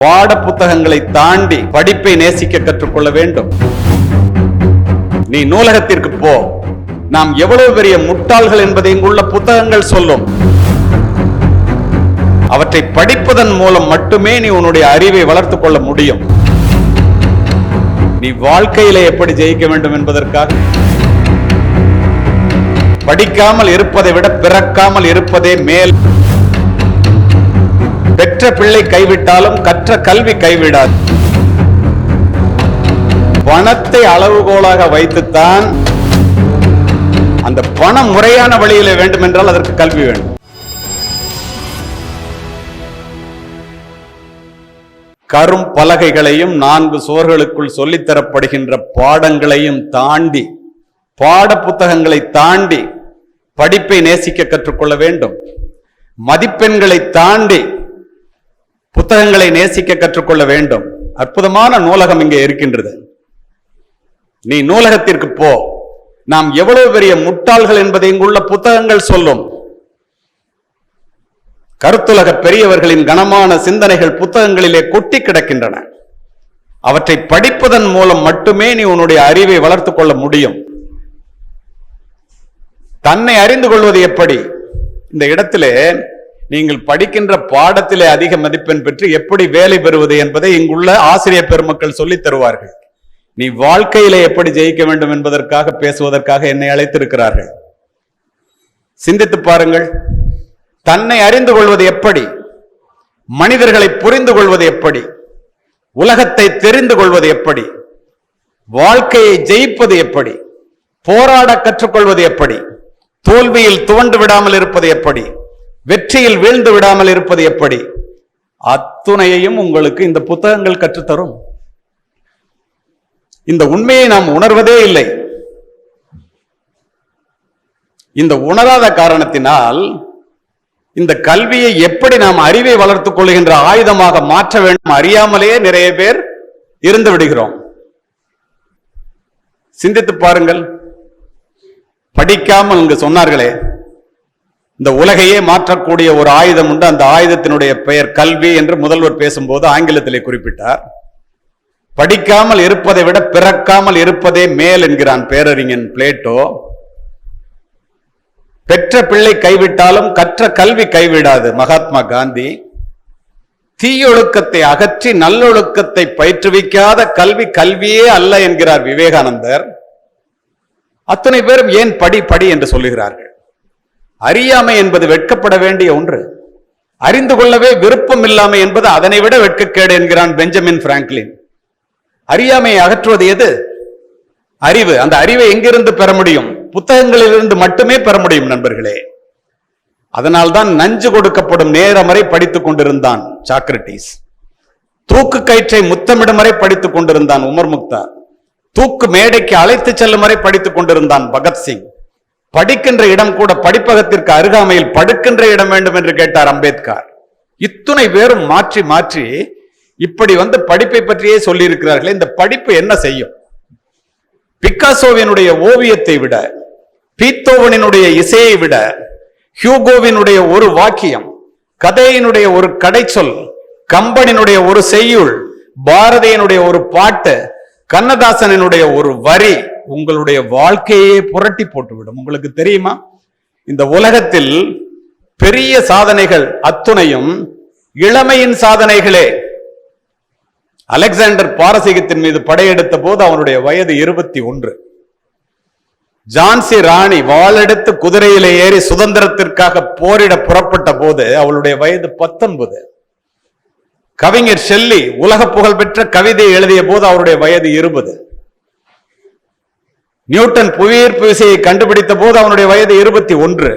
பாட புத்தகங்களை தாண்டி படிப்பை நேசிக்க கற்றுக்கொள்ள வேண்டும். நீ நூலகத்திற்கு போ. நாம் எவ்வளவு பெரிய முட்டாள்கள் என்பதை இங்குள்ள புத்தகங்கள் சொல்லும். அவற்றை படிப்பதன் மூலம் மட்டுமே நீ உன்னுடைய அறிவை வளர்த்துக் கொள்ள முடியும். நீ வாழ்க்கையிலே எப்படி ஜெயிக்க வேண்டும் என்பதற்காக படிக்காமல் இருப்பதை விட பிறக்காமல் இருப்பதே மேல். பெற்ற பிள்ளை கைவிட்டாலும் கற்ற கல்வி கைவிடாது. பணத்தை அளவுகோலாக வைத்துத்தான் அந்த பணம் முறையான வழியிலே வேண்டும் என்றால் அதற்கு கல்வி வேண்டும். கரும் பலகைகளையும் 4 சுவர்களுக்குள் சொல்லித்தரப்படுகின்ற பாடங்களையும் தாண்டி, பாட புத்தகங்களை தாண்டி படிப்பை நேசிக்க கற்றுக்கொள்ள வேண்டும். மதிப்பெண்களை தாண்டி புத்தகங்களை நேசிக்க கற்றுக்கொள்ள வேண்டும். அற்புதமான நூலகம் இங்கே இருக்கின்றது. நீ நூலகத்திற்கு போ. நாம் எவ்வளவு பெரிய முட்டாள்கள் என்பதை இங்குள்ள புத்தகங்கள் சொல்லும். கருத்துலக பெரியவர்களின் கனமான சிந்தனைகள் புத்தகங்களிலே கொட்டி கிடக்கின்றன. அவற்றை படிப்பதன் மூலம் மட்டுமே நீ உன்னுடைய அறிவை வளர்த்துக் கொள்ள முடியும். தன்னை அறிந்து கொள்வது எப்படி? இந்த இடத்திலே நீங்கள் படிக்கின்ற பாடத்திலே அதிக மதிப்பெண் பெற்று எப்படி வேலை பெறுவது என்பதை இங்குள்ள ஆசிரியர் பெருமக்கள் சொல்லித் தருவார்கள். நீ வாழ்க்கையிலே எப்படி ஜெயிக்க வேண்டும் என்பதற்காக பேசுவதற்காக என்னை அழைத்திருக்கிறார்கள். சிந்தித்து பாருங்கள். தன்னை அறிந்து கொள்வது எப்படி? மனிதர்களை புரிந்து கொள்வது எப்படி? உலகத்தை தெரிந்து கொள்வது எப்படி? வாழ்க்கையை ஜெயிப்பது எப்படி? போராட கற்றுக்கொள்வது எப்படி? தோல்வியில் துவண்டு விடாமல் இருப்பது எப்படி? வெற்றியில் வீழ்ந்து விடாமல் இருப்பது எப்படி? அத்துணையையும் உங்களுக்கு இந்த புத்தகங்கள் கற்றுத்தரும். இந்த உண்மையை நாம் உணர்வதே இல்லை. இந்த உணராத காரணத்தினால் இந்த கல்வியை எப்படி நாம் அறிவை வளர்த்துக் கொள்கின்ற ஆயுதமாக மாற்ற வேண்டும் அறியாமலே நிறைய பேர் இருந்து விடுகிறோம். சிந்தித்து பாருங்கள். படிக்காமல் இங்கு சொன்னார்களே, இந்த உலகையே மாற்றக்கூடிய ஒரு ஆயுதம் உண்டு. அந்த ஆயுதத்தினுடைய பெயர் கல்வி என்று முதல்வர் பேசும்போது ஆங்கிலத்திலே குறிப்பிட்டார். படிக்காமல் இருப்பதை விட பிறக்காமல் இருப்பதே மேல் என்கிறான் பேரறிஞன் பிளேட்டோ. பெற்ற பிள்ளை கைவிட்டாலும் கற்ற கல்வி கைவிடாது மகாத்மா காந்தி. தீயொழுக்கத்தை அகற்றி நல்லொழுக்கத்தை பயிற்றுவிக்காத கல்வி கல்வியே அல்ல என்கிறார் விவேகானந்தர். அத்தனை பேரும் ஏன் படி படி என்று சொல்லுகிறார்கள்? அறியாமை என்பது வெட்கப்பட வேண்டிய ஒன்று. அறிந்து கொள்ளவே விருப்பம் இல்லாமை என்பது அதனை விட வெட்கக்கேடு என்கிறான் பெஞ்சமின் பிராங்க்லின். அறியாமையை அகற்றுவது எது? அறிவு. அந்த அறிவை எங்கிருந்து பெற முடியும்? புத்தகங்களிலிருந்து மட்டுமே பெற முடியும் நண்பர்களே. அதனால்தான் நஞ்சு கொடுக்கப்படும் நேரம் வரை படித்துக் கொண்டிருந்தான் சாக்ரட்டிஸ். தூக்கு கயிற்றை முத்தமிடும் வரை படித்துக் கொண்டிருந்தான் உமர் முக்தார். தூக்கு மேடைக்கு அழைத்து செல்லும் வரை படித்துக் கொண்டிருந்தான் பகத்சிங். படிக்கின்ற இடம் கூட படிப்பகத்திற்கு அருகாமையில் படுக்கின்ற இடம் வேண்டும் என்று கேட்டார் அம்பேத்கர். இத்துணை பேரும் மாற்றி மாற்றி இப்படி படிப்பை பற்றியே சொல்லி இருக்கிறார்களே. இந்த படிப்பு என்ன செய்யும்? பிக்காசோவினுடைய ஓவியத்தை விட, பீத்தோவனினுடைய இசையை விட, ஹியூகோவினுடைய ஒரு வாக்கியம், கதையினுடைய ஒரு கடைச்சொல், கம்பனினுடைய ஒரு செய்யுள், பாரதியினுடைய ஒரு பாட்டு, கண்ணதாசனினுடைய ஒரு வரி உங்களுடைய வாழ்க்கையே புரட்டி போட்டுவிடும். உங்களுக்கு தெரியுமா? இந்த உலகத்தில் பெரிய சாதனைகள் அத்துணையும் இளமையின் சாதனைகளே. அலெக்சாண்டர் பாரசீகத்தின் மீது படையெடுத்த போது அவனுடைய வயது 21. ஜான்சி ராணி வாளெடுத்து குதிரையிலே ஏறி சுதந்திரத்திற்காக போரிட புறப்பட்ட போது அவளுடைய வயது 19. கவிஞர் ஷெல்லி உலக புகழ் பெற்ற கவிதையை எழுதிய போது அவருடைய வயது 20. நியூட்டன் புவியீர்ப்பு விசையை கண்டுபிடித்த போது அவனுடைய வயது 21.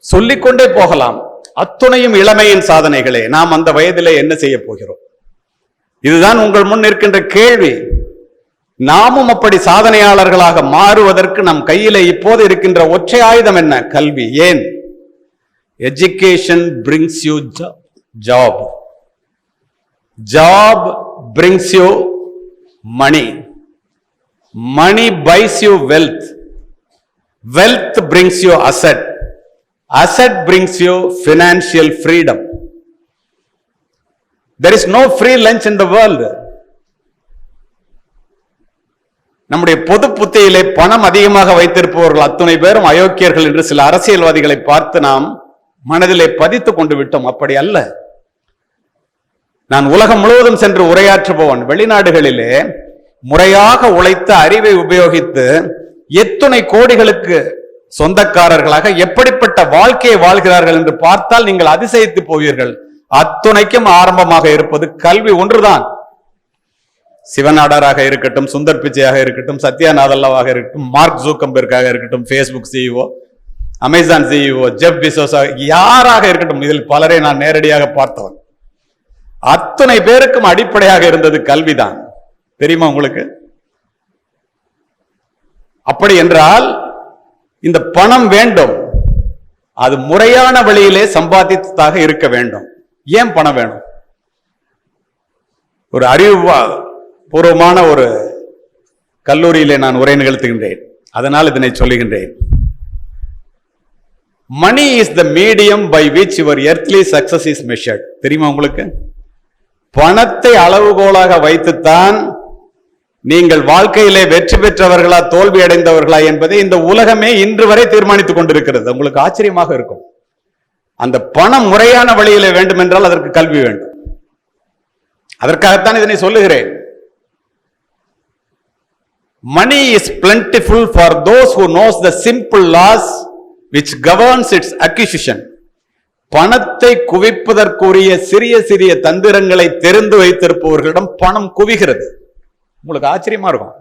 சொல்லிக்கொண்டே போகலாம். அத்துணையும் இளமையின் சாதனைகளே. நாம் அந்த வயதிலே என்ன செய்ய போகிறோம்? இதுதான் உங்கள் முன் இருக்கின்ற கேள்வி. நாமும் அப்படி சாதனையாளர்களாக மாறுவதற்கு நம் கையிலே இப்போது இருக்கின்ற ஒற்றை ஆயுதம் என்ன? கல்வி. ஏன்? Education brings you job. Job brings you money. Money buys you wealth. Wealth brings you asset. Asset brings you financial freedom. There is no free lunch in the world. நம்முடைய பொது புத்தியிலே பணம் அதிகமாக வைத்திருப்பவர்கள் அத்துணை பேரும் அயோக்கியர்கள் என்று சில அரசியல்வாதிகளை பார்த்து நாம் மனதிலே பதித்துக் கொண்டு விட்டோம். அப்படி அல்ல. நான் உலகம் முழுவதும் சென்று உரையாற்றுபவன். வெளிநாடுகளிலே முறையாக உழைத்த அறிவை உபயோகித்து எத்துணை கோடிகளுக்கு சொந்தக்காரர்களாக எப்படிப்பட்ட வாழ்க்கையை வாழ்கிறார்கள் என்று பார்த்தால் நீங்கள் அதிசயித்து போவீர்கள். அத்துணைக்கும் ஆரம்பமாக இருப்பது கல்வி ஒன்றுதான். சிவநாடாராக இருக்கட்டும், சுந்தர் பிச்சையாக இருக்கட்டும், சத்யா நாதல்லாவாக இருக்கட்டும், மார்க் ஜூக்கம்பெர்காக இருக்கட்டும், Facebook CEO, Amazon CEO, Jeff Bezos, யாராக இருக்கட்டும், இதில் பலரை நான் நேரடியாக பார்த்தவன். அத்தனை பேருக்கும் அடிப்படையாக இருந்தது கல்விதான். தெரியுமா உங்களுக்கு? அப்படி என்றால் இந்த பணம் வேண்டும், அது முறையான வழியிலே சம்பாதித்ததாக இருக்க வேண்டும். ஏன் பணம் வேணும்? ஒரு அறிவுபூர்வமான ஒரு கல்லூரியிலே நான் உரை நிகழ்த்துகின்றேன், அதனால் இதனை சொல்லுகின்றேன். Money is the medium by which your earthly success is measured. தெரியுமா உங்களுக்கு? பணத்தை அளவுகோலாக வைத்துத்தான் நீங்கள் வாழ்க்கையிலே வெற்றி பெற்றவர்களா தோல்வி அடைந்தவர்களா என்பதை இந்த உலகமே இன்று வரை தீர்மானித்துக் கொண்டிருக்கிறது. உங்களுக்கு ஆச்சரியமாக இருக்கும். அந்த பணம் முறையான வழியிலே வேண்டும் என்றால் அதற்கு கல்வி வேண்டும். அதற்காகத்தான் இதனை சொல்லுகிறேன். Money is plentiful for those who knows the simple laws which governs its acquisition. பணத்தை குவிப்பதற்குரிய சிறிய சிறிய தந்திரங்களை தெரிந்து வைத்திருப்பவர்களிடம் பணம் குவிகிறது. உங்களுக்கு ஆச்சரியமா இருக்கும்.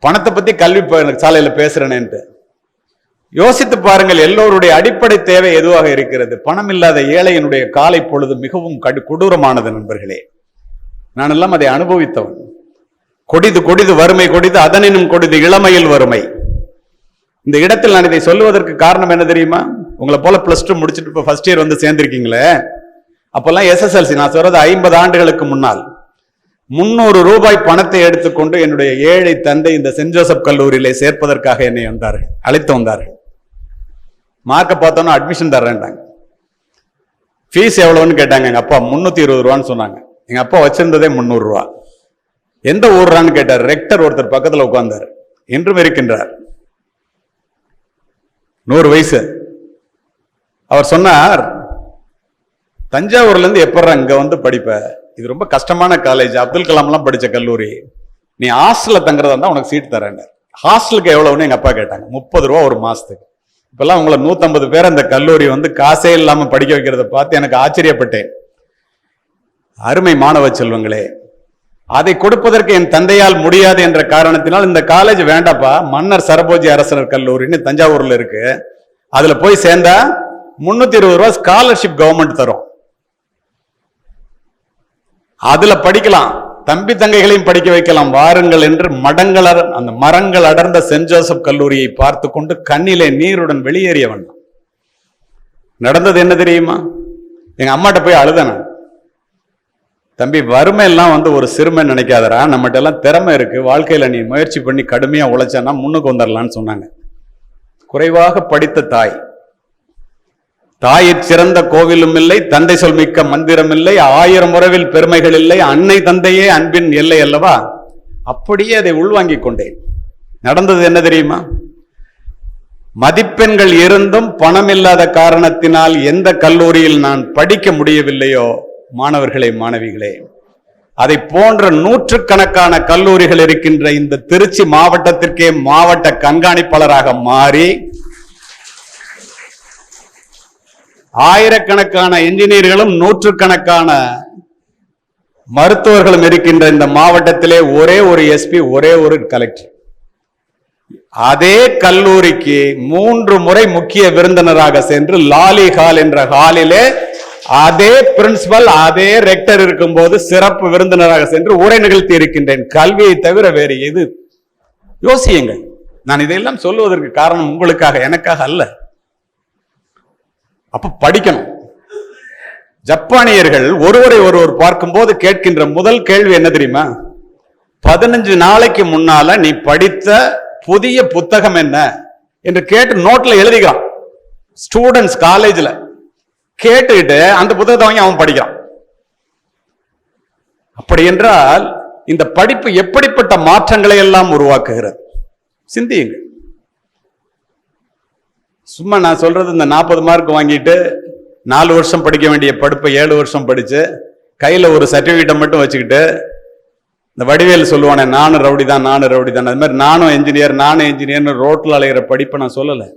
பணத்தை பத்தி கல்வி சாலையில பேசுறேன்னு யோசித்து பாருங்கள். எல்லோருடைய அடிப்படை தேவை எதுவாக இருக்கிறது? பணம் இல்லாத ஏழையினுடைய காலை பொழுது மிகவும் கொடூரமானது நண்பர்களே. நான் எல்லாம் அதை அனுபவித்தவன். கொடிது கொடிது வறுமை கொடிது, அதனினும் கொடிது இளமையில் வறுமை. இந்த இடத்தில் நான் இதை சொல்லுவதற்கு காரணம் என்ன தெரியுமா? உங்களை போல +2 முடிச்சுட்டு இப்ப ஃபர்ஸ்ட் இயர் வந்து சேர்ந்திருக்கீங்களே, அப்பெல்லாம் SSLC, நான் சொல்றது 50 ஆண்டுகளுக்கு முன்னால் 300 ரூபாய் பணத்தை எடுத்துக்கொண்டு என்னுடைய ஏழை தந்தை இந்த சென்ட் ஜோசப் கல்லூரியிலே சேர்ப்பதற்காக என்னை அழைத்து வந்தார்கள். மார்க்க பார்த்தோன்னா அட்மிஷன் தர்றேன்ட்டாங்க. ஃபீஸ் எவ்வளவுன்னு கேட்டாங்க. எங்க அப்பா 320 ரூபான்னு சொன்னாங்க. எங்க அப்பா வச்சிருந்ததே 300 ரூபா. எந்த ஊர்றான்னு கேட்டார். ரெக்டர் ஒருத்தர் பக்கத்தில் உட்கார்ந்தார், என்றும் இருக்கின்றார், 100 வயசு. அவர் சொன்னார், தஞ்சாவூர்ல இருந்து எப்படா இங்க வந்து படிப்ப? இது ரொம்ப கஷ்டமான காலேஜ், அப்துல் கலாம் எல்லாம் படிச்ச கல்லூரி, நீ ஹாஸ்டல்ல தங்குறதா இருந்தா உனக்கு சீட் தரேன். ஹாஸ்டலுக்கு எவ்வளவுன்னு எங்க அப்பா கேட்டாங்க. 30 ரூபா ஒரு மாசத்துக்கு. இப்பெல்லாம் உங்களை 150 பேர் அந்த கல்லூரி வந்து காசே இல்லாம படிக்க வைக்கிறத பார்த்து எனக்கு ஆச்சரியப்பட்டேன். அருமை மாணவ செல்வங்களே, அதை கொடுப்பதற்கு என் தந்தையால் முடியாது என்ற காரணத்தினால் இந்த காலேஜ் வேண்டாப்பா, மன்னர் சரபோஜி அரசர் கல்லூரின்னு தஞ்சாவூர்ல இருக்கு, அதுல போய் சேர்ந்தா 320 ரூபாய் ஸ்காலர்ஷிப் கவர்மெண்ட் தரும், அதுல படிக்கலாம், தம்பி தங்கைகளையும் படிக்க வைக்கலாம், வாருங்கள் என்று அந்த மரங்கள் அடர்ந்த சென்ட் ஜோசப் கல்லூரியை பார்த்து கொண்டு கண்ணிலே நீருடன் வெளியேறியவன். நடந்தது என்ன தெரியுமா? எங்க அம்மாட்ட போய் அழுதேன். தம்பி, வறுமை எல்லாம் வந்து ஒரு சிறுமை நினைக்காதரா, நம்மகிட்ட எல்லாம் திறமை இருக்கு, வாழ்க்கையில நீ முயற்சி பண்ணி கடுமையா உழைச்சானா முன்னுக்கு வந்துடலான்னு சொன்னாங்க. குறைவாக படித்த தாய், தாயிற் சிறந்த கோவிலும் இல்லை, தந்தை சொல் மிக்க மந்திரம் இல்லை, 1000 உறவில் பெருமைகள் இல்லை, அன்னை தந்தையே அன்பின் எல்லை அல்லவா. அப்படியே அதை உள்வாங்கிக் கொண்டேன். நடந்தது என்ன தெரியுமா? மதிப்பெண்கள் இருந்தும் பணம் இல்லாத காரணத்தினால் எந்த கல்லூரியில் நான் படிக்க முடியவில்லையோ, மாணவர்களே மாணவிகளே, அதை போன்ற 100கணக்கான கல்லூரிகள் இருக்கின்ற இந்த திருச்சி மாவட்டத்திற்கே மாவட்ட கண்காணிப்பாளராக மாறி, ஆயிரக்கணக்கான இன்ஜினியர்களும் 100கணக்கான மருத்துவர்களும் இருக்கின்ற இந்த மாவட்டத்திலே ஒரே ஒரு எஸ்பி, ஒரே ஒரு கலெக்டர். அதே கல்லூரிக்கு 3 முறை முக்கிய விருந்தினராக சென்று லாலி ஹால் என்ற ஹாலிலே அதே பிரின்சிபல், அதே ரெக்டர் இருக்கும் போது சிறப்பு விருந்தினராக சென்று உரை நிகழ்த்தி இருக்கின்றேன். கல்வியை தவிர வேறு எது? யோசியுங்கள். நான் இதையெல்லாம் சொல்லுவதற்கு காரணம் உங்களுக்காக, எனக்காக அல்ல. அப்ப படிக்கணும். ஜப்பானியர்கள் ஒருவரை ஒருவர் பார்க்கும்போது கேட்கின்ற முதல் கேள்வி என்ன தெரியுமா? 15 நாளைக்கு முன்னால நீ படித்த புதிய புத்தகம் என்ன என்று கேட்டு நோட்ல எழுதிக்கலாம். ஸ்டூடெண்ட்ஸ் காலேஜ்ல கேட்டுக்கிட்டு அந்த புத்தகத்தை வாங்கி அவன் படிக்கிறான். அப்படி என்றால் இந்த படிப்பு எப்படிப்பட்ட மாற்றங்களை எல்லாம் உருவாக்குகிறது சிந்தியுங்கள். சும்மா நான் சொல்றது இந்த 40 மார்க் வாங்கிட்டு 4 வருஷம் படிக்க வேண்டிய படிப்பை 7 வருஷம் படிச்சு கையில ஒரு சர்டிபிகேட்டை மட்டும் வச்சுக்கிட்டு, இந்த வடிவேல் சொல்லுவானே நானும் ரவுடி தான் அது மாதிரி நானும் என்ஜினியர்னு ரோட்ல அலைகிற படிப்பை நான் சொல்லலை.